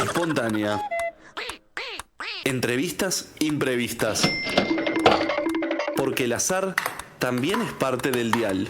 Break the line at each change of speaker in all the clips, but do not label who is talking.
Espontánea. Entrevistas imprevistas. Porque el azar también es parte del dial.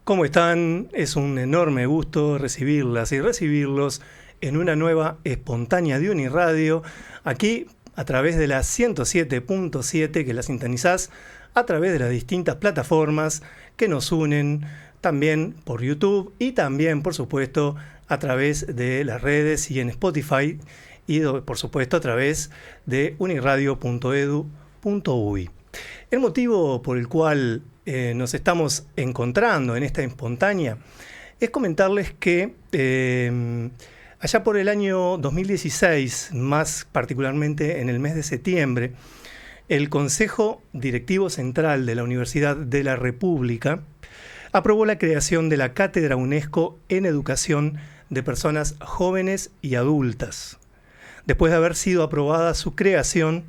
¿Cómo están? Es un enorme gusto recibirlas y recibirlos en una nueva espontánea de Uniradio, aquí a través de la 107.7 que la sintonizás a través de las distintas plataformas que nos unen, también por YouTube y también, por supuesto, a través de las redes y en Spotify y, por supuesto, a través de uniradio.edu.uy. El motivo por el cual nos estamos encontrando en esta espontánea es comentarles que allá por el año 2016, más particularmente en el mes de septiembre, el Consejo Directivo Central de la Universidad de la República aprobó la creación de la Cátedra UNESCO en Educación de Personas Jóvenes y Adultas. Después de haber sido aprobada su creación,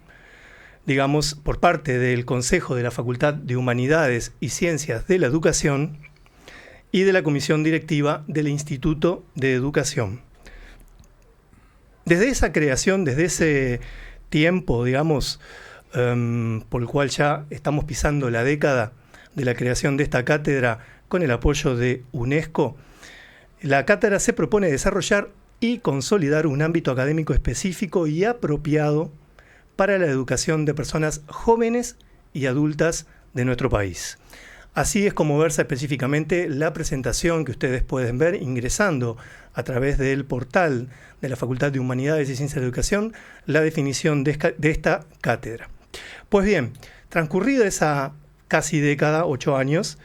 digamos, por parte del Consejo de la Facultad de Humanidades y Ciencias de la Educación y de la Comisión Directiva del Instituto de Educación. Desde esa creación, desde ese tiempo, digamos, por el cual ya estamos pisando la década de la creación de esta cátedra con el apoyo de UNESCO, la cátedra se propone desarrollar y consolidar un ámbito académico específico y apropiado para la educación de personas jóvenes y adultas de nuestro país. Así es como versa específicamente la presentación que ustedes pueden ver ingresando a través del portal de la Facultad de Humanidades y Ciencias de la Educación, la definición de esta cátedra. Pues bien, transcurrida esa casi década, 8 años,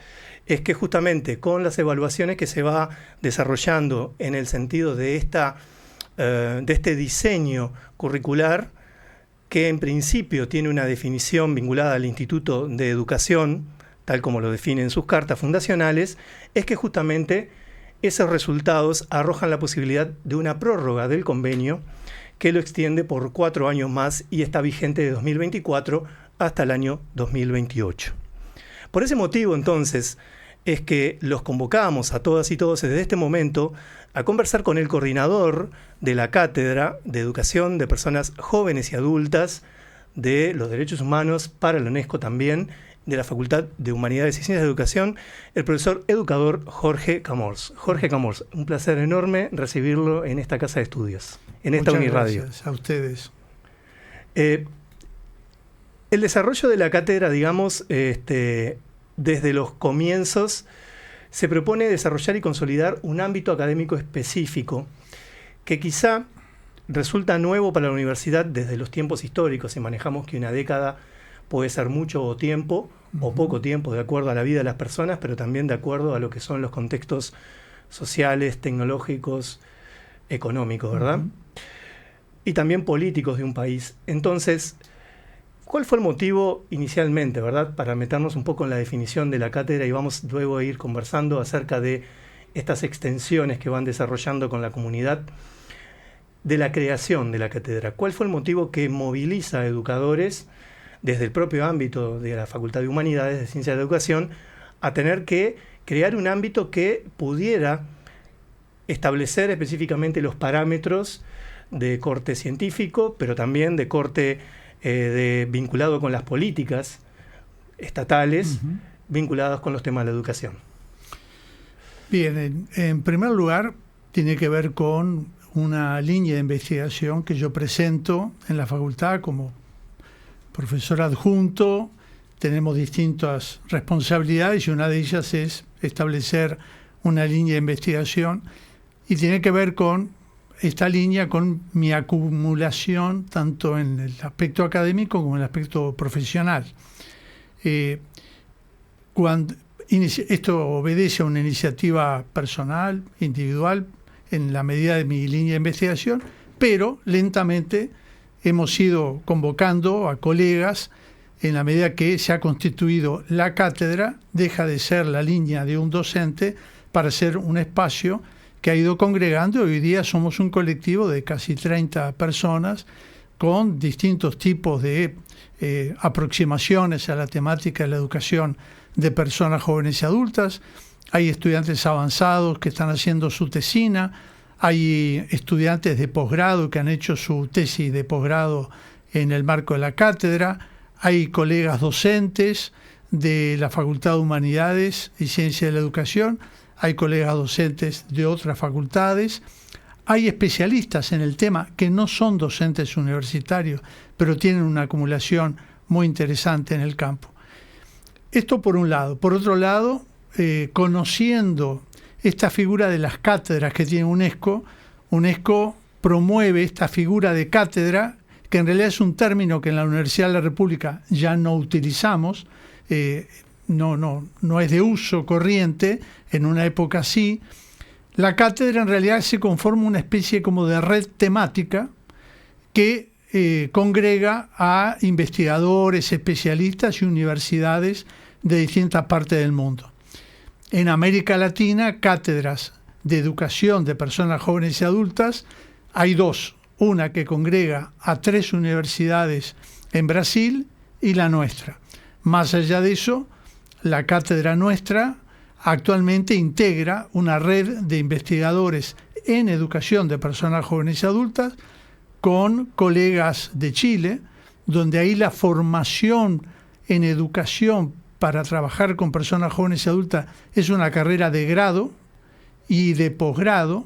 es que justamente con las evaluaciones que se va desarrollando en el sentido de este diseño curricular, que en principio tiene una definición vinculada al Instituto de Educación, tal como lo definen sus cartas fundacionales, es que justamente esos resultados arrojan la posibilidad de una prórroga del convenio que lo extiende por 4 años más y está vigente de 2024 hasta el año 2028. Por ese motivo, entonces, es que los convocamos a todas y todos desde este momento a conversar con el coordinador de la Cátedra de Educación de Personas Jóvenes y Adultas de los Derechos Humanos para la UNESCO también, de la Facultad de Humanidades y Ciencias de Educación, el profesor educador Jorge Camors. Jorge Camors, un placer enorme recibirlo en esta casa de estudios, en esta Uniradio.
Muchas gracias a ustedes.
El desarrollo de la cátedra, digamos, desde los comienzos, se propone desarrollar y consolidar un ámbito académico específico que quizá resulta nuevo para la universidad desde los tiempos históricos, y manejamos que una década puede ser mucho tiempo o poco tiempo de acuerdo a la vida de las personas, pero también de acuerdo a lo que son los contextos sociales, tecnológicos, económicos, ¿verdad? Y también políticos de un país. Entonces, ¿cuál fue el motivo inicialmente, verdad? Para meternos un poco en la definición de la cátedra y vamos luego a ir conversando acerca de estas extensiones que van desarrollando con la comunidad de la creación de la cátedra. ¿Cuál fue el motivo que moviliza a educadores desde el propio ámbito de la Facultad de Humanidades, de Ciencias de Educación, a tener que crear un ámbito que pudiera establecer específicamente los parámetros de corte científico, pero también de corte vinculado con las políticas estatales, vinculadas con los temas de la educación?
Bien, en primer lugar, tiene que ver con una línea de investigación que yo presento en la facultad como profesor adjunto. Tenemos distintas responsabilidades y una de ellas es establecer una línea de investigación y tiene que ver con esta línea, con mi acumulación tanto en el aspecto académico como en el aspecto profesional. Esto obedece a una iniciativa personal, individual, en la medida de mi línea de investigación, pero lentamente hemos ido convocando a colegas en la medida que se ha constituido la cátedra, deja de ser la línea de un docente para ser un espacio que ha ido congregando y hoy día somos un colectivo de casi 30 personas con distintos tipos de aproximaciones a la temática de la educación de personas jóvenes y adultas. hay estudiantes avanzados que están haciendo su tesina, hay estudiantes de posgrado que han hecho su tesis de posgrado en el marco de la cátedra, hay colegas docentes de la Facultad de Humanidades y Ciencias de la Educación, hay colegas docentes de otras facultades, hay especialistas en el tema que no son docentes universitarios, pero tienen una acumulación muy interesante en el campo. Esto por un lado. Por otro lado, conociendo esta figura de las cátedras que tiene UNESCO, UNESCO promueve esta figura de cátedra, que en realidad es un término que en la Universidad de la República ya no utilizamos, no es de uso corriente, en una época sí. La cátedra en realidad se conforma una especie como de red temática que congrega a investigadores, especialistas y universidades de distintas partes del mundo. En América Latina, cátedras de educación de personas jóvenes y adultas, hay dos. Una que congrega a 3 universidades en Brasil y la nuestra. Más allá de eso, la cátedra nuestra actualmente integra una red de investigadores en educación de personas jóvenes y adultas con colegas de Chile, donde ahí la formación en educación para trabajar con personas jóvenes y adultas es una carrera de grado y de posgrado.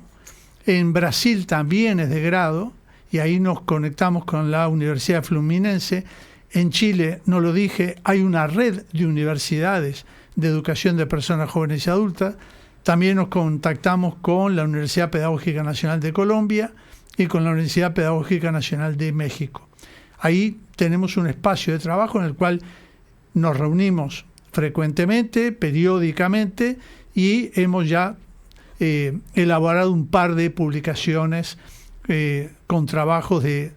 En Brasil también es de grado, y ahí nos conectamos con la Universidad Fluminense. En Chile, no lo dije, hay una red de universidades de educación de personas jóvenes y adultas. También nos contactamos con la Universidad Pedagógica Nacional de Colombia y con la Universidad Pedagógica Nacional de México. Ahí tenemos un espacio de trabajo en el cual nos reunimos frecuentemente, periódicamente, y hemos ya elaborado un par de publicaciones con trabajos de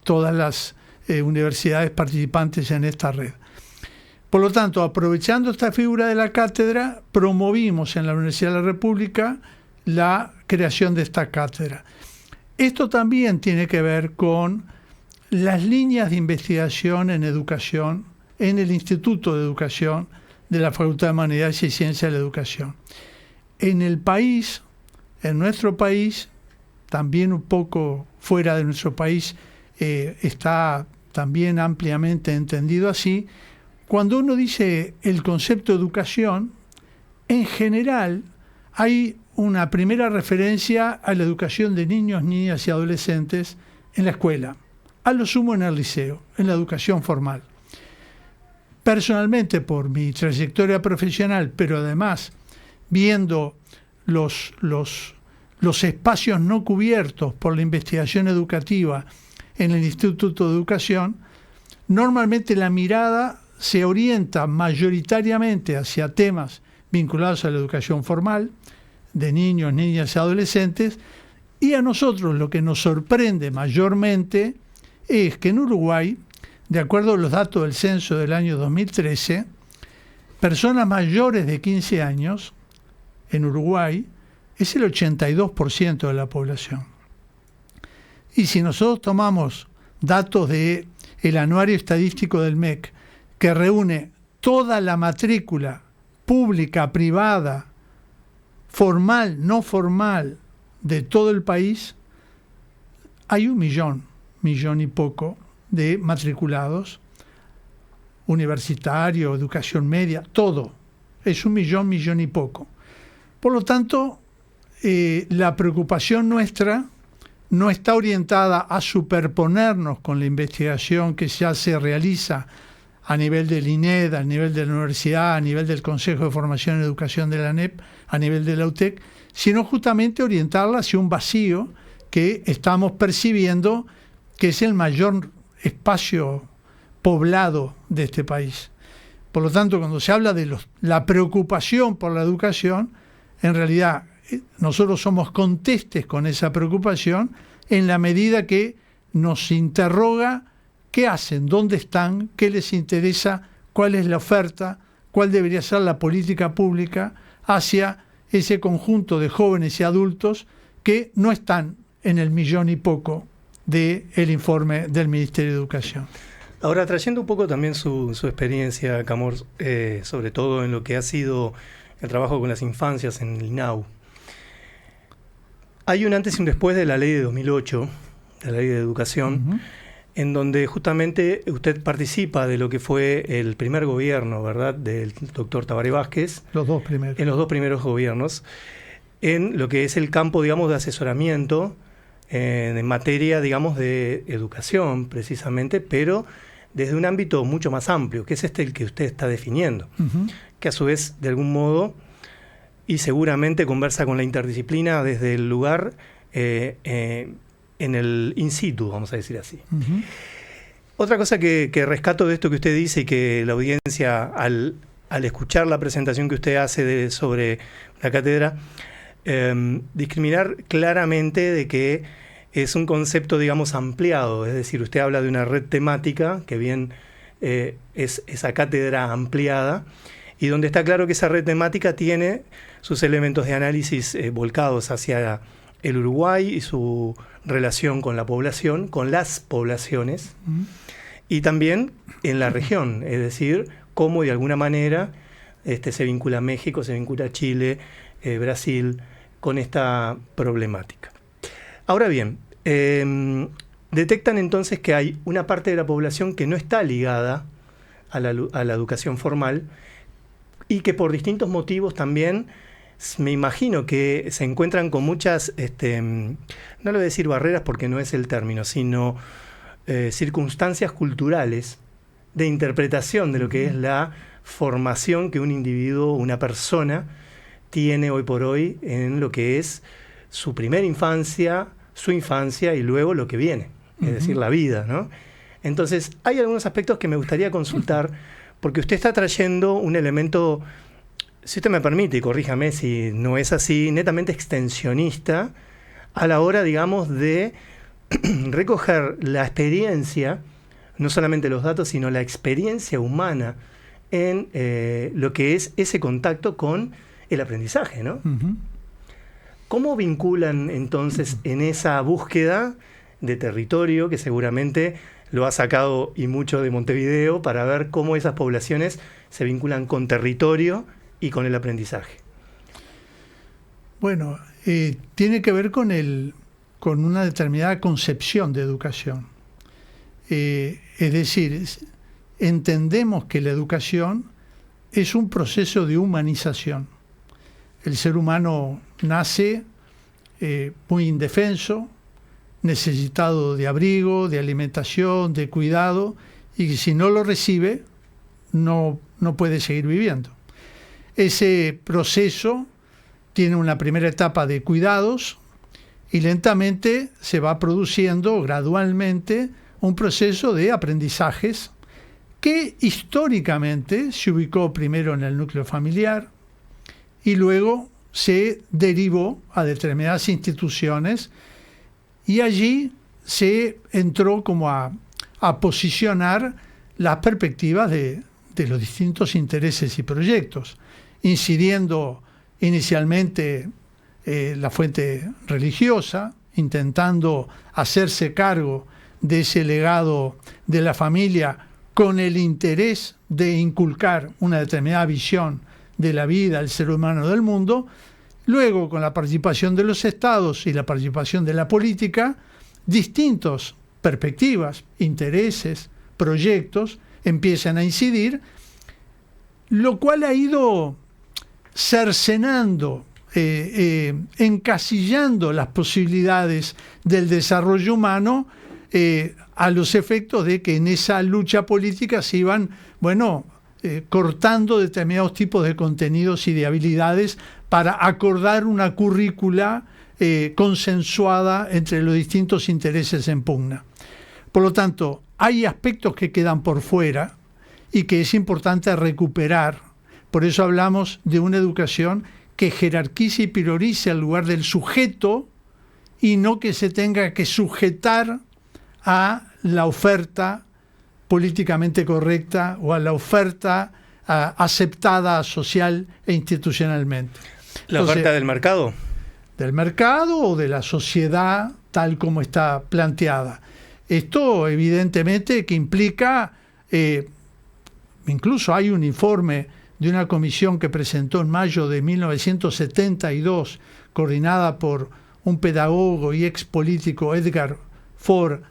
todas las universidades participantes en esta red. Por lo tanto, aprovechando esta figura de la cátedra, promovimos en la Universidad de la República la creación de esta cátedra. Esto también tiene que ver con las líneas de investigación en educación en el Instituto de Educación de la Facultad de Humanidades y Ciencias de la Educación. En el país, en nuestro país, también un poco fuera de nuestro país, está también ampliamente entendido así. Cuando uno dice el concepto de educación, en general hay una primera referencia a la educación de niños, niñas y adolescentes en la escuela, a lo sumo en el liceo, en la educación formal. Personalmente, por mi trayectoria profesional, pero además viendo los espacios no cubiertos por la investigación educativa en el Instituto de Educación, normalmente la mirada se orienta mayoritariamente hacia temas vinculados a la educación formal, de niños, niñas y adolescentes, y a nosotros lo que nos sorprende mayormente es que en Uruguay, de acuerdo a los datos del censo del año 2013, personas mayores de 15 años en Uruguay es el 82% de la población. Y si nosotros tomamos datos del anuario estadístico del MEC, que reúne toda la matrícula pública, privada, formal, no formal, de todo el país, hay 1 millón y poco de matriculados, universitario, educación media, todo. Es 1 millón y poco. Por lo tanto, la preocupación nuestra no está orientada a superponernos con la investigación que ya se realiza a nivel del INED, a nivel de la universidad, a nivel del Consejo de Formación y Educación de la ANEP, a nivel de la UTEC, sino justamente orientarla hacia un vacío que estamos percibiendo que es el mayor espacio poblado de este país. Por lo tanto, cuando se habla de la preocupación por la educación, en realidad nosotros somos contestes con esa preocupación en la medida que nos interroga qué hacen, dónde están, qué les interesa, cuál es la oferta, cuál debería ser la política pública hacia ese conjunto de jóvenes y adultos que no están en el 1 millón y poco del informe del Ministerio de Educación.
Ahora, trayendo un poco también su experiencia, Camors, sobre todo en lo que ha sido el trabajo con las infancias en el INAU. Hay un antes y un después de la ley de 2008, de la ley de educación, en donde justamente usted participa de lo que fue el primer gobierno, ¿verdad?, del doctor Tabaré Vázquez.
Los dos primeros.
En los dos primeros gobiernos, en lo que es el campo, digamos, de asesoramiento en materia, digamos, de educación, precisamente, pero desde un ámbito mucho más amplio, que es el que usted está definiendo, que a su vez, de algún modo, y seguramente conversa con la interdisciplina desde el lugar en el in situ, vamos a decir así. Otra cosa que rescato de esto que usted dice y que la audiencia, al escuchar la presentación que usted hace sobre la cátedra, discriminar claramente de que es un concepto, digamos, ampliado, es decir, usted habla de una red temática, que bien es esa cátedra ampliada, y donde está claro que esa red temática tiene sus elementos de análisis volcados hacia el Uruguay y su relación con la población, con las poblaciones, y también en la región, es decir, cómo de alguna manera se vincula México, se vincula Chile, Brasil, con esta problemática. Ahora bien, detectan entonces que hay una parte de la población que no está ligada a la educación formal y que por distintos motivos también, me imagino que se encuentran con muchas, no le voy a decir barreras porque no es el término, sino circunstancias culturales de interpretación de lo que es la formación que un individuo, una persona, tiene hoy por hoy en lo que es su primera infancia, su infancia y luego lo que viene, es decir, la vida, ¿no? Entonces, hay algunos aspectos que me gustaría consultar, porque usted está trayendo un elemento, si usted me permite, y corríjame si no es así, netamente extensionista, a la hora, digamos, de recoger la experiencia, no solamente los datos, sino la experiencia humana en lo que es ese contacto con el aprendizaje, ¿no? ¿Cómo vinculan entonces en esa búsqueda de territorio, que seguramente lo ha sacado y mucho de Montevideo, para ver cómo esas poblaciones se vinculan con territorio y con el aprendizaje?
Bueno, tiene que ver con una determinada concepción de educación. Es decir, entendemos que la educación es un proceso de humanización. El ser humano nace muy indefenso, necesitado de abrigo, de alimentación, de cuidado, y si no lo recibe, no puede seguir viviendo. Ese proceso tiene una primera etapa de cuidados y lentamente se va produciendo gradualmente un proceso de aprendizajes que históricamente se ubicó primero en el núcleo familiar y luego se derivó a determinadas instituciones y allí se entró como a posicionar las perspectivas de los distintos intereses y proyectos, incidiendo inicialmente la fuente religiosa, intentando hacerse cargo de ese legado de la familia con el interés de inculcar una determinada visión de la vida, del ser humano, del mundo. Luego, con la participación de los estados y la participación de la política, distintas perspectivas, intereses, proyectos empiezan a incidir, lo cual ha ido cercenando, encasillando las posibilidades del desarrollo humano a los efectos de que en esa lucha política se iban, cortando determinados tipos de contenidos y de habilidades para acordar una currícula consensuada entre los distintos intereses en pugna. Por lo tanto, hay aspectos que quedan por fuera y que es importante recuperar. Por eso hablamos de una educación que jerarquice y priorice al lugar del sujeto y no que se tenga que sujetar a la oferta políticamente correcta o a la oferta aceptada social e institucionalmente.
¿La oferta del mercado?
Del mercado o de la sociedad tal como está planteada. Esto evidentemente que implica, incluso hay un informe de una comisión que presentó en mayo de 1972, coordinada por un pedagogo y ex político, Edgar Faure,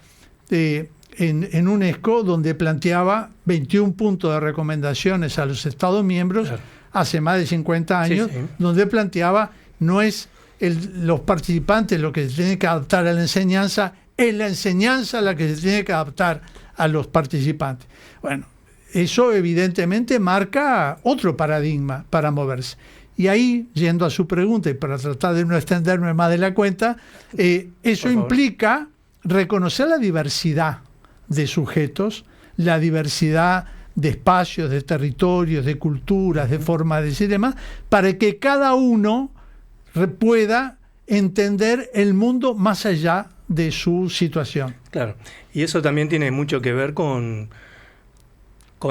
en UNESCO, donde planteaba 21 puntos de recomendaciones a los Estados miembros, claro, hace más de 50 años, sí, sí, donde planteaba, no es los participantes lo que se tiene que adaptar a la enseñanza, es la enseñanza la que se tiene que adaptar a los participantes. Bueno, eso evidentemente marca otro paradigma para moverse. Y ahí, yendo a su pregunta, y para tratar de no extenderme más de la cuenta, eso implica reconocer la diversidad de sujetos, la diversidad de espacios, de territorios, de culturas, de formas de decir y demás, para que cada uno pueda entender el mundo más allá de su situación.
Claro, y eso también tiene mucho que ver con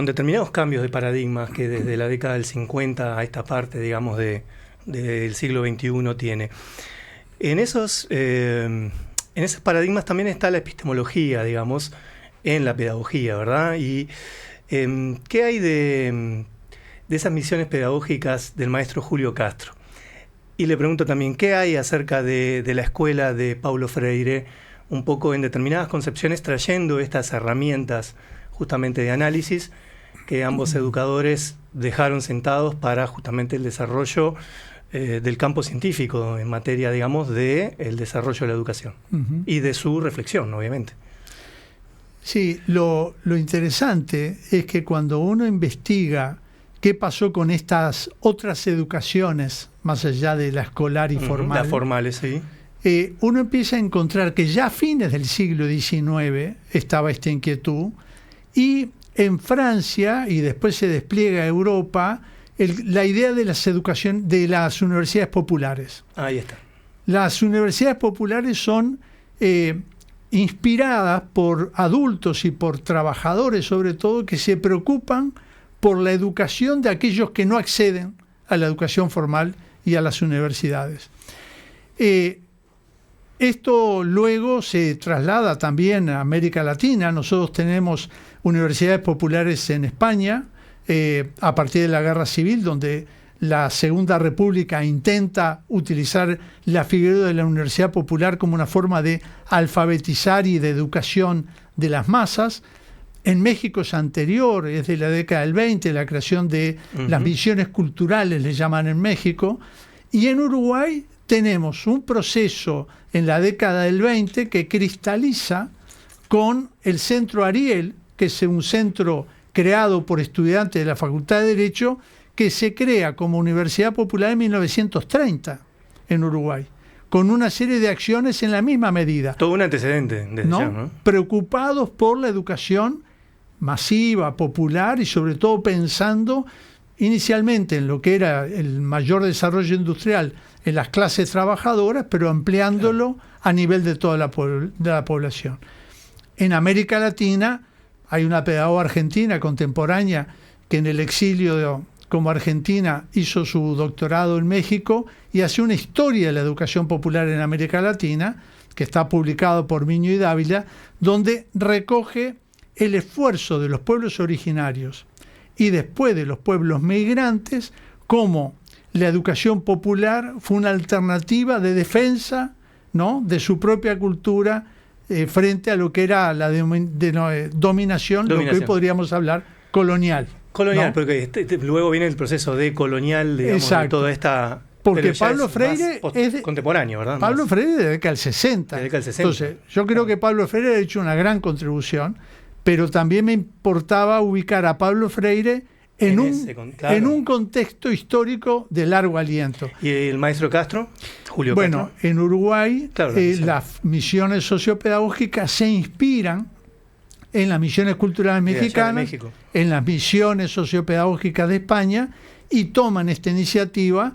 determinados cambios de paradigmas que desde la década del 50 a esta parte, digamos, del siglo XXI tiene. En esos paradigmas también está la epistemología, digamos, en la pedagogía, ¿verdad? Y ¿qué hay de esas misiones pedagógicas del maestro Julio Castro? Y le pregunto también, ¿qué hay acerca de la escuela de Paulo Freire, un poco en determinadas concepciones, trayendo estas herramientas justamente de análisis que ambos educadores dejaron sentados para justamente el desarrollo del campo científico en materia, digamos, del desarrollo de la educación y de su reflexión, obviamente?
Sí, lo interesante es que cuando uno investiga qué pasó con estas otras educaciones, más allá de la escolar y formal,
las formales, sí,
uno empieza a encontrar que ya a fines del siglo XIX estaba esta inquietud, y en Francia, y después se despliega a Europa, la idea de las universidades populares.
Ahí está.
Las universidades populares son inspiradas por adultos y por trabajadores, sobre todo, que se preocupan por la educación de aquellos que no acceden a la educación formal y a las universidades. Esto luego se traslada también a América Latina. Nosotros tenemos universidades populares en España, a partir de la Guerra Civil, donde la Segunda República intenta utilizar la figura de la Universidad Popular como una forma de alfabetizar y de educación de las masas. En México es anterior, es de la década del 20, la creación de las misiones culturales, le llaman en México. Y en Uruguay tenemos un proceso en la década del 20 que cristaliza con el Centro Ariel, que es un centro creado por estudiantes de la Facultad de Derecho, que se crea como Universidad Popular en 1930 en Uruguay, con una serie de acciones en la misma medida.
Todo un antecedente desde ya, ¿no?
Preocupados por la educación masiva, popular, y sobre todo pensando inicialmente en lo que era el mayor desarrollo industrial en las clases trabajadoras, pero ampliándolo a nivel de toda la población. En América Latina hay una pedagoga argentina contemporánea que en el exilio como argentina hizo su doctorado en México y hace una historia de la educación popular en América Latina, que está publicado por Miño y Dávila, donde recoge el esfuerzo de los pueblos originarios y después de los pueblos migrantes, como la educación popular fue una alternativa de defensa, ¿no?, de su propia cultura frente a lo que era la dominación, lo que hoy podríamos hablar colonial.
Colonial,
¿no?
Porque luego viene el proceso de colonial, digamos, de toda esta...
Porque Pablo Freire
es contemporáneo, ¿verdad?
Pablo Freire de la década del 60. Entonces, yo creo que Pablo Freire ha hecho una gran contribución, pero también me importaba ubicar a Pablo Freire en un contexto histórico de largo aliento.
¿Y el maestro Castro? Julio
Castro. En Uruguay, las misiones sociopedagógicas se inspiran en las misiones culturales mexicanas, en las misiones sociopedagógicas de España, y toman esta iniciativa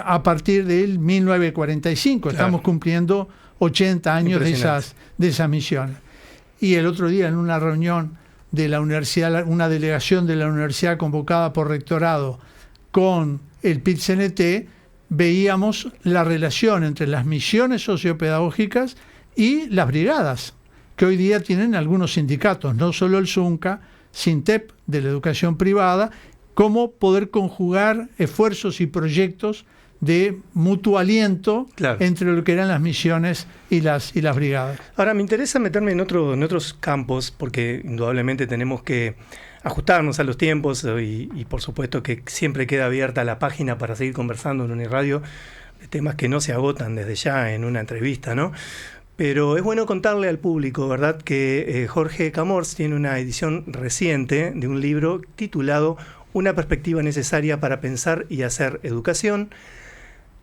a partir del 1945. Estamos cumpliendo 80 años de esas misiones. Y el otro día, en una reunión de la universidad, una delegación de la universidad convocada por rectorado con el PIT-CNT, veíamos la relación entre las misiones sociopedagógicas y las brigadas, que hoy día tienen algunos sindicatos, no solo el SUNCA, SINTEP de la educación privada, cómo poder conjugar esfuerzos y proyectos de mutuo aliento entre lo que eran las misiones y las brigadas.
Ahora, me interesa meterme en otros campos, porque indudablemente tenemos que ajustarnos a los tiempos y por supuesto que siempre queda abierta la página para seguir conversando en Uniradio de temas que no se agotan desde ya en una entrevista, ¿no? Pero es bueno contarle al público, ¿verdad?, que Jorge Camors tiene una edición reciente de un libro titulado Una perspectiva necesaria para pensar y hacer educación,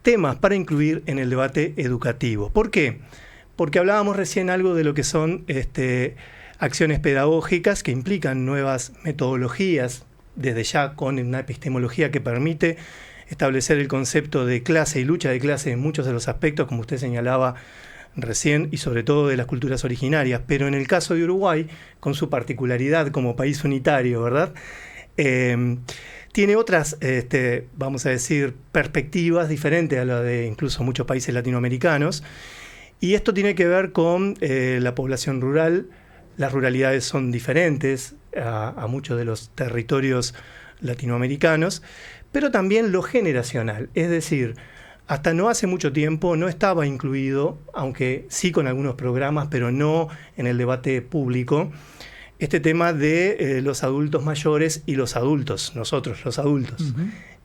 temas para incluir en el debate educativo. ¿Por qué? Porque hablábamos recién algo de lo que son acciones pedagógicas que implican nuevas metodologías, desde ya con una epistemología que permite establecer el concepto de clase y lucha de clase en muchos de los aspectos, como usted señalaba recién, y sobre todo de las culturas originarias. Pero en el caso de Uruguay, con su particularidad como país unitario, ¿verdad?, tiene otras, vamos a decir, perspectivas diferentes a la de incluso muchos países latinoamericanos. Y esto tiene que ver con la población rural. Las ruralidades son diferentes a muchos de los territorios latinoamericanos, pero también lo generacional. Es decir, hasta no hace mucho tiempo no estaba incluido, aunque sí con algunos programas, pero no en el debate público, este tema de los adultos mayores y los adultos, nosotros los adultos,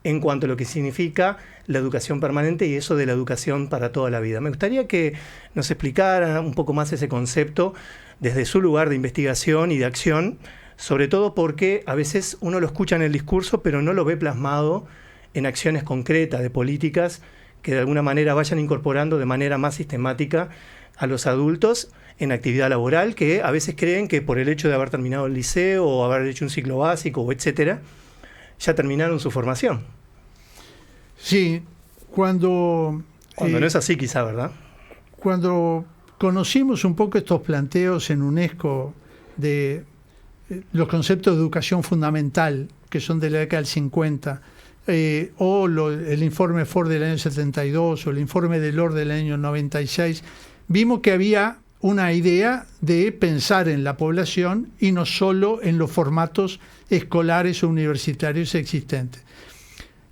en cuanto a lo que significa la educación permanente y eso de la educación para toda la vida. Me gustaría que nos explicara un poco más ese concepto desde su lugar de investigación y de acción, sobre todo porque a veces uno lo escucha en el discurso, pero no lo ve plasmado en acciones concretas de políticas que de alguna manera vayan incorporando de manera más sistemática a los adultos en actividad laboral, que a veces creen que por el hecho de haber terminado el liceo o haber hecho un ciclo básico, etcétera, ya terminaron su formación.
Sí, cuando
no es así quizá, ¿verdad?
Cuando conocimos un poco estos planteos en UNESCO de los conceptos de educación fundamental, que son de la década del 50, el informe Ford del año 72 o el informe Delors del año 96, vimos que había una idea de pensar en la población y no solo en los formatos escolares o universitarios existentes.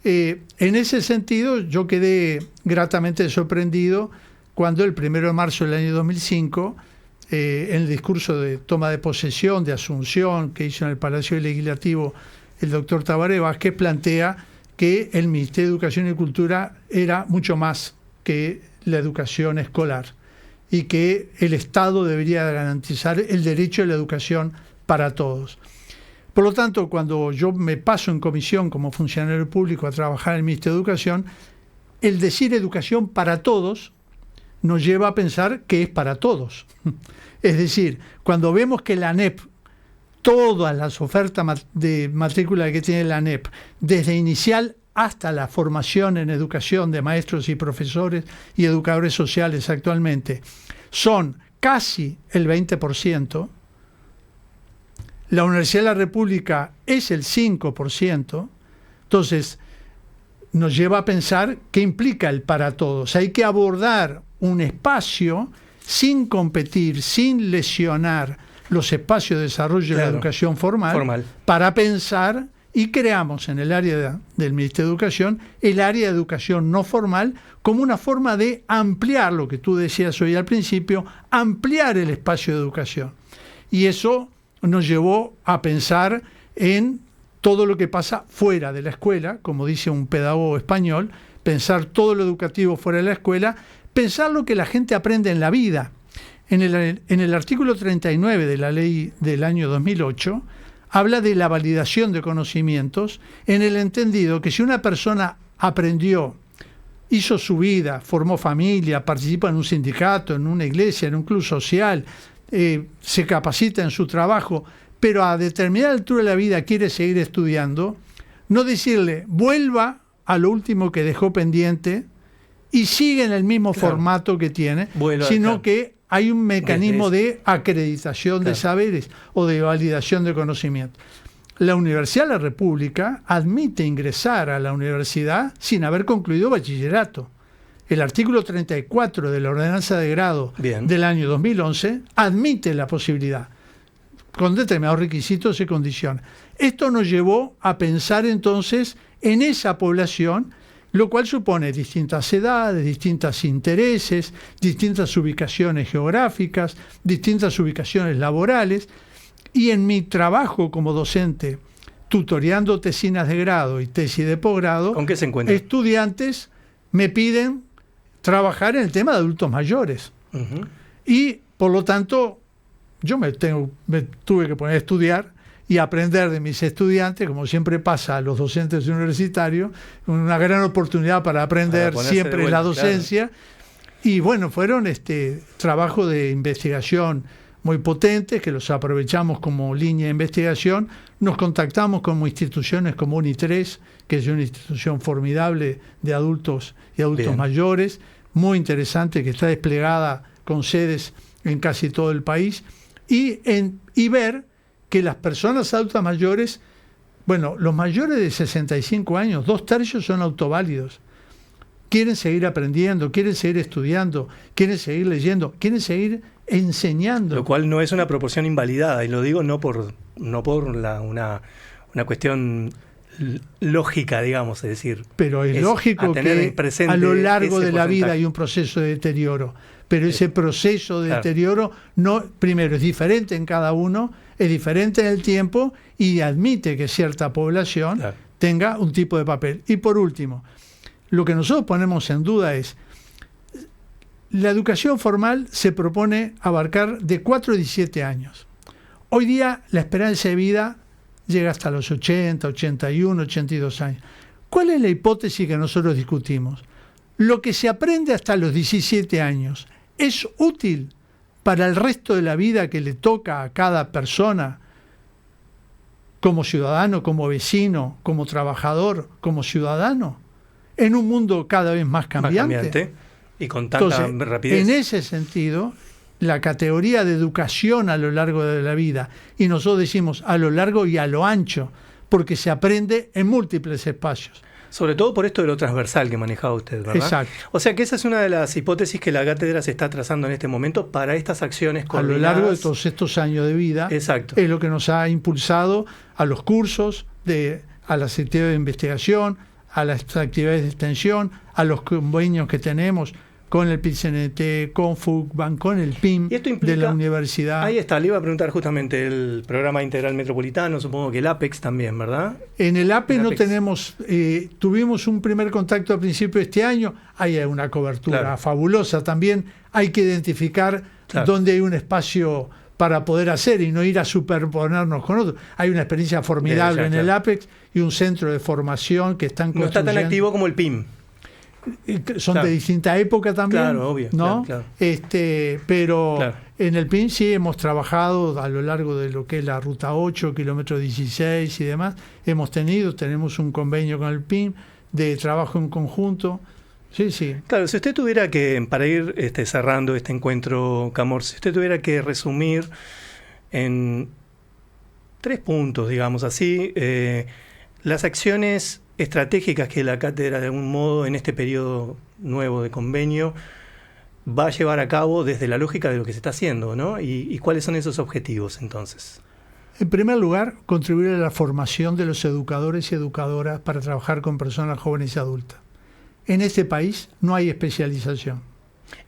En ese sentido, yo quedé gratamente sorprendido cuando el 1 de marzo del año 2005, en el discurso de toma de posesión, de asunción que hizo en el Palacio Legislativo el doctor Tabaré Vázquez, plantea que el Ministerio de Educación y Cultura era mucho más que la educación escolar y que el Estado debería garantizar el derecho a la educación para todos. Por lo tanto, cuando yo me paso en comisión como funcionario público a trabajar en el Ministerio de Educación, el decir educación para todos nos lleva a pensar que es para todos. Es decir, cuando vemos que la ANEP, todas las ofertas de matrícula que tiene la ANEP, desde inicial hasta la formación en educación de maestros y profesores y educadores sociales actualmente, son casi el 20%, la Universidad de la República es el 5%, entonces nos lleva a pensar qué implica el para todos. Hay que abordar un espacio sin competir, sin lesionar los espacios de desarrollo de la educación formal, para pensar, y creamos en el área del Ministerio de Educación, el área de educación no formal, como una forma de ampliar lo que tú decías hoy al principio, ampliar el espacio de educación. Y eso nos llevó a pensar en todo lo que pasa fuera de la escuela, como dice un pedagogo español, pensar todo lo educativo fuera de la escuela, pensar lo que la gente aprende en la vida. En el artículo 39 de la ley del año 2008, habla de la validación de conocimientos en el entendido que si una persona aprendió, hizo su vida, formó familia, participa en un sindicato, en una iglesia, en un club social, se capacita en su trabajo, pero a determinada altura de la vida quiere seguir estudiando, no decirle vuelva a lo último que dejó pendiente y sigue en el mismo formato que tiene, sino que hay un mecanismo de acreditación de saberes o de validación de conocimiento. La Universidad de la República admite ingresar a la universidad sin haber concluido bachillerato. El artículo 34 de la ordenanza de grado del año 2011 admite la posibilidad, con determinados requisitos y condiciones. Esto nos llevó a pensar entonces en esa población, lo cual supone distintas edades, distintos intereses, distintas ubicaciones geográficas, distintas ubicaciones laborales. Y en mi trabajo como docente, tutoreando tesinas de grado y tesis de posgrado,
¿con qué se encuentra?
Estudiantes me piden trabajar en el tema de adultos mayores.
Uh-huh.
Y por lo tanto, yo me tuve que poner a estudiar y aprender de mis estudiantes, como siempre pasa a los docentes universitarios, una gran oportunidad para aprender siempre en la docencia. Claro. Y bueno, fueron trabajos de investigación muy potentes, que los aprovechamos como línea de investigación. Nos contactamos con instituciones como UNI3, que es una institución formidable de adultos y adultos mayores, muy interesante, que está desplegada con sedes en casi todo el país, y ver que las personas adultas mayores, bueno, los mayores de 65 años, 2/3 son autoválidos. Quieren seguir aprendiendo, quieren seguir estudiando, quieren seguir leyendo, quieren seguir enseñando.
Lo cual no es una proporción invalidada, y lo digo no por una cuestión lógica, digamos, es decir.
Pero es lógico que a lo largo de la vida hay un proceso de deterioro. Pero ese proceso de deterioro, primero, es diferente en cada uno, es diferente en el tiempo y admite que cierta población tenga un tipo de papel. Y por último, lo que nosotros ponemos en duda es, la educación formal se propone abarcar de 4 a 17 años. Hoy día la esperanza de vida llega hasta los 80, 81, 82 años. ¿Cuál es la hipótesis que nosotros discutimos? Lo que se aprende hasta los 17 años, ¿es útil para el resto de la vida que le toca a cada persona, como ciudadano, como vecino, como trabajador, como ciudadano, en un mundo cada vez más cambiante?
Y con tanta rapidez.
En ese sentido, la categoría de educación a lo largo de la vida, y nosotros decimos a lo largo y a lo ancho, porque se aprende en múltiples espacios.
Sobre todo por esto de lo transversal que manejaba usted, ¿verdad?
Exacto.
O sea que esa es una de las hipótesis que la cátedra se está trazando en este momento para estas acciones coordinadas.
A lo largo de todos estos años de vida.
Exacto.
Es lo que nos ha impulsado a los cursos, a las actividades de investigación, a las actividades de extensión, a los convenios que tenemos con el PIT-CNT, con FUCBAN, con el PIM de la universidad.
Ahí está, le iba a preguntar justamente el programa integral metropolitano, supongo que el APEX también, ¿verdad?
En el APEX no tenemos, tuvimos un primer contacto a principio de este año, hay una cobertura fabulosa también, hay que identificar dónde hay un espacio para poder hacer y no ir a superponernos con otros. Hay una experiencia formidable en el APEX y un centro de formación que están construyendo.
No está tan activo como el PIM.
Son de distinta época también,
obvio,
¿no? Pero en el PIN sí hemos trabajado a lo largo de lo que es la ruta 8, kilómetro 16 y demás. Tenemos un convenio con el PIN de trabajo en conjunto. Sí.
Claro, si usted tuviera que, para ir cerrando este encuentro, Camor, si usted tuviera que resumir en 3 puntos, digamos así, las acciones estratégicas que la cátedra de algún modo en este periodo nuevo de convenio va a llevar a cabo desde la lógica de lo que se está haciendo, ¿no? ¿Y cuáles son esos objetivos entonces?
En primer lugar, contribuir a la formación de los educadores y educadoras para trabajar con personas jóvenes y adultas. En este país no hay especialización.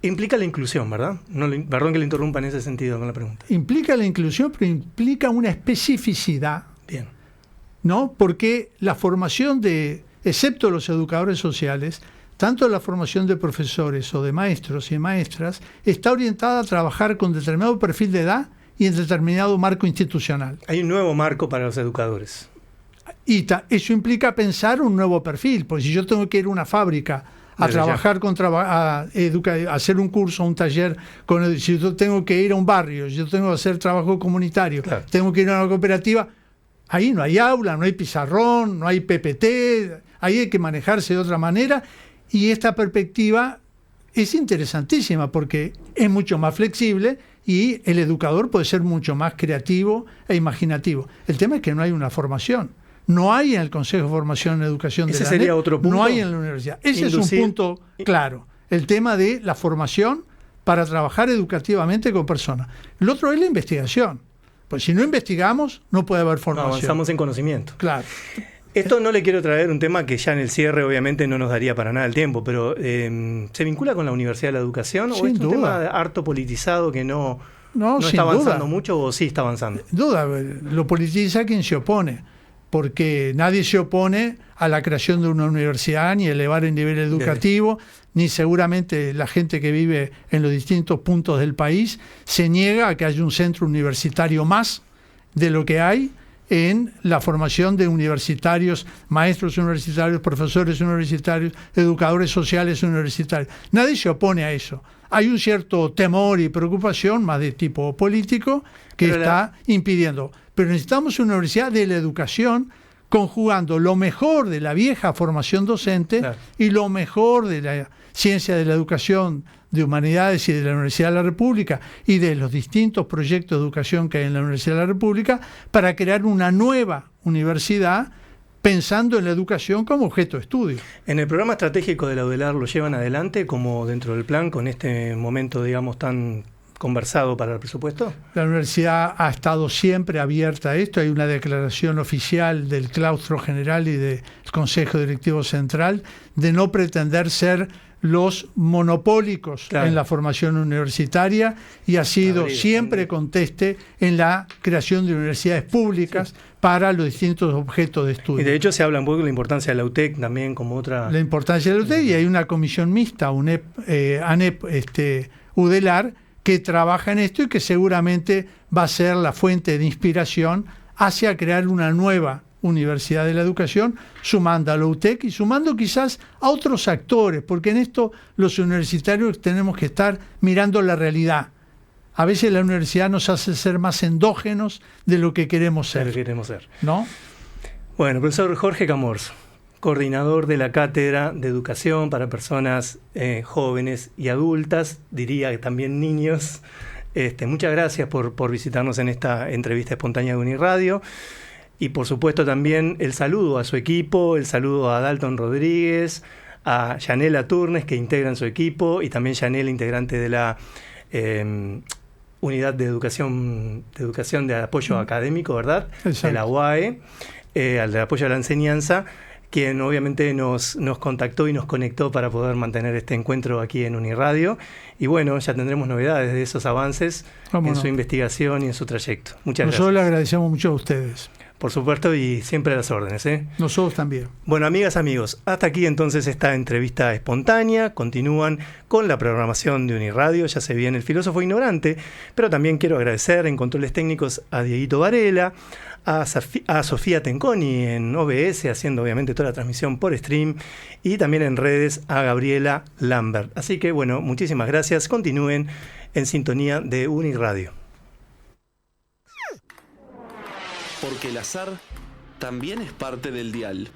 Implica la inclusión, ¿verdad? Perdón que le interrumpa en ese sentido con la pregunta.
Implica la inclusión, pero implica una especificidad.
Bien.
¿No? Porque la formación excepto los educadores sociales, tanto la formación de profesores o de maestros y maestras, está orientada a trabajar con determinado perfil de edad y en determinado marco institucional.
Hay un nuevo marco para los educadores.
Y eso implica pensar un nuevo perfil, porque si yo tengo que ir a una fábrica a trabajar a hacer un curso, un taller, si yo tengo que ir a un barrio, si yo tengo que hacer trabajo comunitario, tengo que ir a una cooperativa. Ahí no hay aula, no hay pizarrón, no hay PPT, ahí hay que manejarse de otra manera, y esta perspectiva es interesantísima porque es mucho más flexible y el educador puede ser mucho más creativo e imaginativo. El tema es que no hay una formación, no hay en el Consejo de Formación en Educación de la
Ese sería otro punto.
No hay en la universidad. Ese es un punto claro, el tema de la formación para trabajar educativamente con personas. El otro es la investigación. Pues si no investigamos, no puede haber
No,
formación.
avanzamos en conocimiento.
Claro.
Esto no le quiero traer un tema que ya en el cierre obviamente no nos daría para nada el tiempo, pero ¿se vincula con la Universidad de la Educación o
Sin
es un
duda.
tema harto politizado que no
No, sin
está avanzando
duda.
mucho o sí está avanzando?
Duda, lo politiza quien se opone, porque nadie se opone a la creación de una universidad, ni elevar el nivel educativo, ni seguramente la gente que vive en los distintos puntos del país se niega a que haya un centro universitario más de lo que hay en la formación de universitarios, maestros universitarios, profesores universitarios, educadores sociales universitarios. Nadie se opone a eso. Hay un cierto temor y preocupación, más de tipo político, que
Pero
está impidiendo. Pero necesitamos una universidad de la educación conjugando lo mejor de la vieja formación docente
Claro.
y lo mejor de la ciencia de la educación, de humanidades y de la Universidad de la República y de los distintos proyectos de educación que hay en la Universidad de la República para crear una nueva universidad pensando en la educación como objeto de estudio.
¿En el programa estratégico de la UDELAR lo llevan adelante como dentro del plan con este momento, digamos, tan conversado para el presupuesto?
La universidad ha estado siempre abierta a esto. Hay una declaración oficial del claustro general y del Consejo Directivo Central de no pretender ser los monopólicos
Claro.
en la formación universitaria y ha sido
Abrir,
siempre
expandir.
conteste en la creación de universidades públicas para los distintos objetos de
Y
estudio.
de hecho se habla un poco de la importancia de la UTEC también como otra...
La importancia de la UTEC, y hay una comisión mixta, UNEP, ANEP, UDELAR, que trabaja en esto y que seguramente va a ser la fuente de inspiración hacia crear una nueva Universidad de la Educación, sumando a la UTEC y sumando quizás a otros actores, porque en esto los universitarios tenemos que estar mirando la realidad. A veces la universidad nos hace ser más endógenos de lo que queremos
ser que
ser,
queremos ser.
¿no?
Bueno, profesor Jorge Camorzo, coordinador de la Cátedra de Educación para Personas Jóvenes y Adultas, diría que también niños. Muchas gracias por visitarnos en esta entrevista espontánea de Uniradio. Y por supuesto también el saludo a su equipo, el saludo a Dalton Rodríguez, a Yanela Turnes, que integran su equipo, y también Yanela, integrante de la Unidad de Educación de Apoyo Académico, ¿verdad?
Exacto.
De la UAE, al de apoyo a la enseñanza, quien obviamente nos contactó y nos conectó para poder mantener este encuentro aquí en Uniradio. Y bueno, ya tendremos novedades de esos avances en su investigación y en su trayecto. Muchas
Nosotros
gracias.
le agradecemos mucho a ustedes.
Por supuesto, y siempre a las órdenes, ¿eh?
Nosotros también.
Bueno, amigas, amigos, hasta aquí entonces esta entrevista espontánea. Continúan con la programación de Uniradio. Ya se viene el filósofo ignorante, pero también quiero agradecer en controles técnicos a Dieguito Varela, a Sofía Tenconi en OBS, haciendo obviamente toda la transmisión por stream, y también en redes a Gabriela Lambert. Así que, bueno, muchísimas gracias. Continúen en sintonía de Uniradio.
Porque el azar también es parte del dial.